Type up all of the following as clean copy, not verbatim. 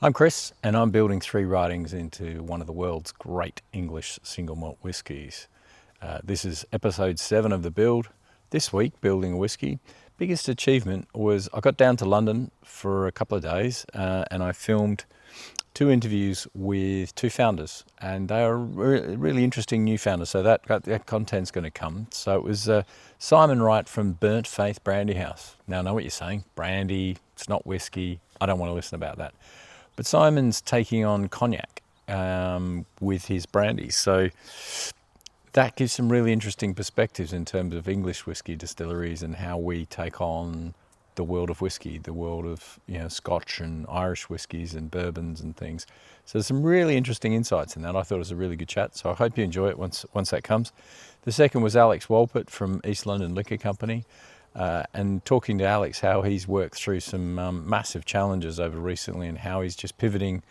I'm Chris, and I'm building 3 writings into one of the world's great English single malt whiskies. This is episode 7 of the build. This week, building a whiskey. Biggest achievement was I got down to London for a couple of days and I filmed 2 interviews with 2 founders, and they are really interesting new founders, so that content's going to come. So it was Simon Wright from Burnt Faith Brandy House. Now I know what you're saying, brandy, it's not whiskey, I don't want to listen about that. But Simon's taking on cognac with his brandy, so that gives some really interesting perspectives in terms of English whiskey distilleries and how we take on the world of whiskey, the world of Scotch and Irish whiskies and bourbons and things. So there's some really interesting insights in that. I thought it was a really good chat, so I hope you enjoy it once that comes. The second was Alex Walpert from East London Liquor Company, and talking to Alex how he's worked through some massive challenges over recently and how he's just pivoting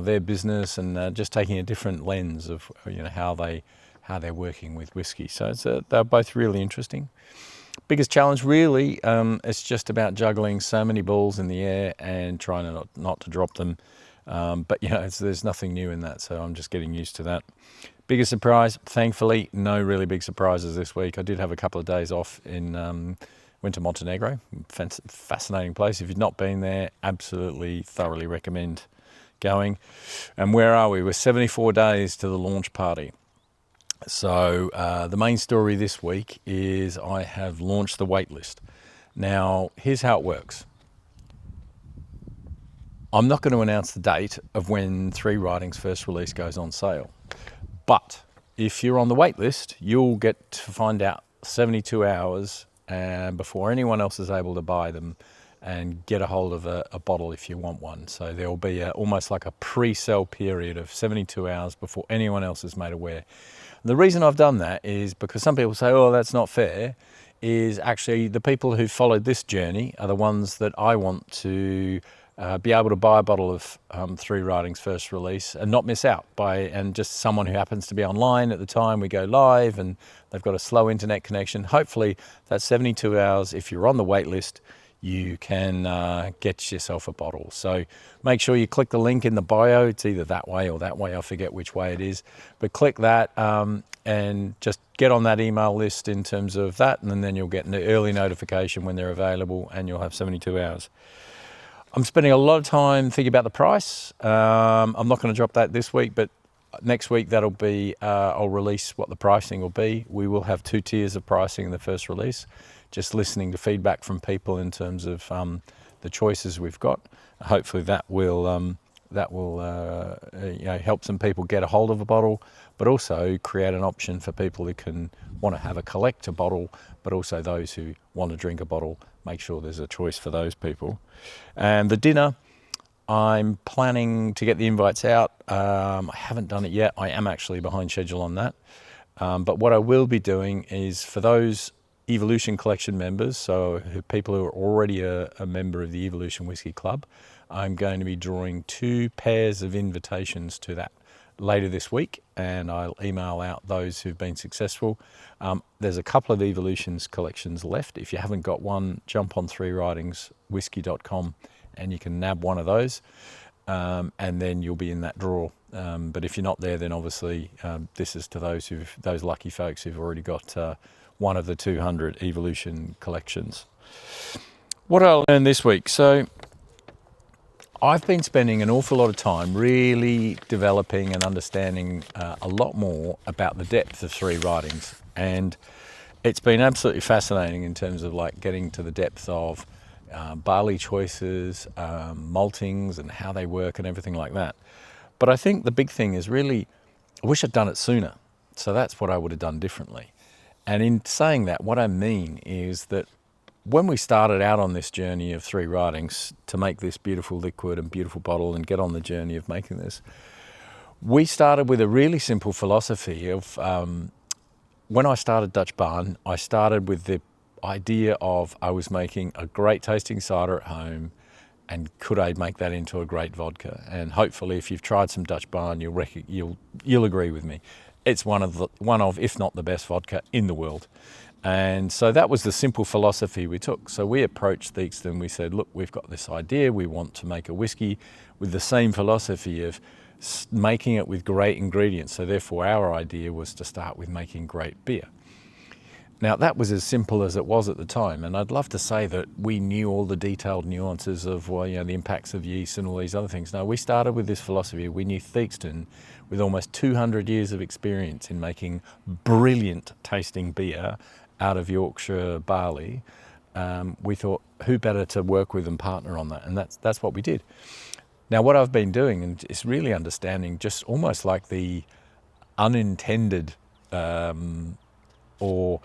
their business and just taking a different lens of how they're working with whiskey. So they're both really interesting. Biggest challenge really, it's just about juggling so many balls in the air and trying not to drop them. But there's nothing new in that, so I'm just getting used to that. Biggest surprise, thankfully, no really big surprises this week. I did have a couple of days off went to Montenegro, fascinating place. If you've not been there, absolutely thoroughly recommend going. And where are we? We're 74 days to the launch party. So the main story this week is I have launched the Waitlist. Now, here's how it works. I'm not going to announce the date of when 3 Writings first release goes on sale. But if you're on the Waitlist, you'll get to find out 72 hours before anyone else is able to buy them and get a hold of a bottle if you want one. So there will be almost like a pre-sale period of 72 hours before anyone else is made aware. The reason I've done that is because some people say, oh, that's not fair, is actually the people who followed this journey are the ones that I want to be able to buy a bottle of 3 Writings first release and not miss out and just someone who happens to be online at the time we go live and they've got a slow internet connection. Hopefully that's 72 hours. If you're on the wait list, you can get yourself a bottle. So make sure you click the link in the bio. It's either that way or that way. I forget which way it is. But click that and just get on that email list in terms of that, and then you'll get an early notification when they're available and you'll have 72 hours. I'm spending a lot of time thinking about the price. I'm not going to drop that this week, but next week that'll be, I'll release what the pricing will be. We will have 2 tiers of pricing in the first release. Just listening to feedback from people in terms of the choices we've got. Hopefully that will help some people get a hold of a bottle, but also create an option for people who can want to have a collector bottle, but also those who want to drink a bottle. Make sure there's a choice for those people. And the dinner, I'm planning to get the invites out. I haven't done it yet. I am actually behind schedule on that. But what I will be doing is for those Evolution Collection members, so people who are already a member of the Evolution Whisky Club, I'm going to be drawing 2 pairs of invitations to that later this week, and I'll email out those who've been successful. There's a couple of Evolutions collections left. If you haven't got one, jump on 3writingswhisky.com and you can nab one of those, and then you'll be in that draw. But if you're not there, then obviously this is to those lucky folks who've already got one of the 200 Evolution collections. What I learned this week. So I've been spending an awful lot of time really developing and understanding a lot more about the depth of 3 Writings. And it's been absolutely fascinating in terms of getting to the depth of barley choices, maltings and how they work and everything like that. But I think the big thing is really, I wish I'd done it sooner. So that's what I would have done differently. And in saying that, what I mean is that when we started out on this journey of 3 Writings to make this beautiful liquid and beautiful bottle and get on the journey of making this, we started with a really simple philosophy of, when I started Dutch Barn, I started with the idea of I was making a great tasting cider at home, and could I make that into a great vodka? And hopefully if you've tried some Dutch Barn, you'll agree with me. It's one of, if not the best vodka in the world. And so that was the simple philosophy we took. So we approached Theakston, we said, look, we've got this idea, we want to make a whiskey with the same philosophy of making it with great ingredients. So therefore our idea was to start with making great beer. Now that was as simple as it was at the time, and I'd love to say that we knew all the detailed nuances of, well, the impacts of yeast and all these other things. No, we started with this philosophy. We knew Theakston, with almost 200 years of experience in making brilliant tasting beer out of Yorkshire barley. We thought, who better to work with and partner on that? And that's what we did. Now what I've been doing, and it's really understanding just almost like the unintended or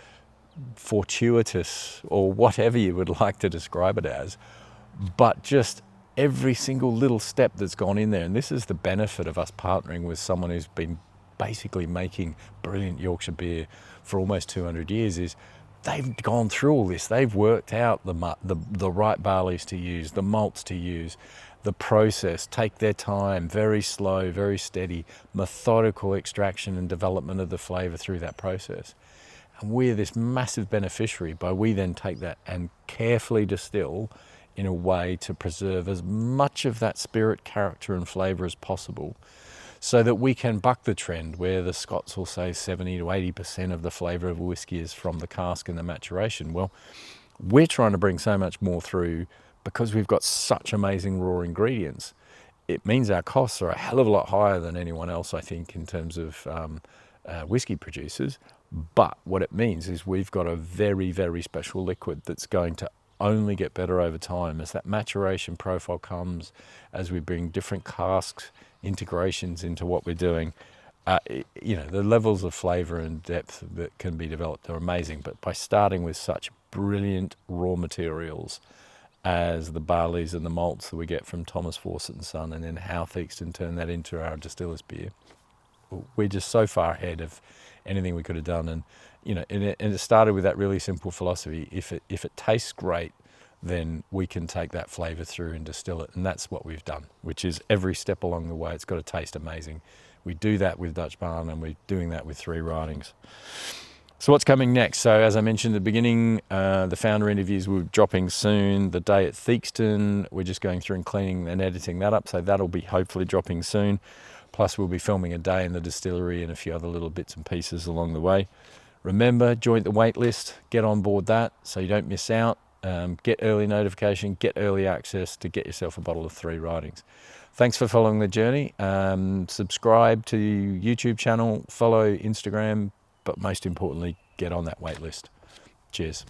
fortuitous, or whatever you would like to describe it as, but just every single little step that's gone in there. And this is the benefit of us partnering with someone who's been basically making brilliant Yorkshire beer for almost 200 years, is they've gone through all this. They've worked out the right barleys to use, the malts to use, the process, take their time, very slow, very steady, methodical extraction and development of the flavour through that process. And we're this massive beneficiary, but we then take that and carefully distill in a way to preserve as much of that spirit, character and flavour as possible, so that we can buck the trend where the Scots will say 70 to 80% of the flavour of a whiskey is from the cask and the maturation. Well, we're trying to bring so much more through because we've got such amazing raw ingredients. It means our costs are a hell of a lot higher than anyone else, I think, in terms of whiskey producers. But what it means is we've got a very, very special liquid that's going to only get better over time as that maturation profile comes, as we bring different casks, integrations into what we're doing. The levels of flavour and depth that can be developed are amazing. But by starting with such brilliant raw materials as the barleys and the malts that we get from Thomas Fawcett and Son, and then how Theakston turned that into our distiller's beer, we're just so far ahead of anything we could have done. And it started with that really simple philosophy. If it tastes great, then we can take that flavour through and distill it. And that's what we've done, which is every step along the way, it's got to taste amazing. We do that with Dutch Barn, and we're doing that with 3 writings. So what's coming next? So as I mentioned at the beginning, the founder interviews will be dropping soon. The day at Theakston, we're just going through and cleaning and editing that up. So that'll be hopefully dropping soon. Plus we'll be filming a day in the distillery and a few other little bits and pieces along the way. Remember, join the waitlist, get on board that so you don't miss out. Get early notification, get early access to get yourself a bottle of 3 writings. Thanks for following the journey. Subscribe to YouTube channel, follow Instagram, but most importantly, get on that waitlist. Cheers.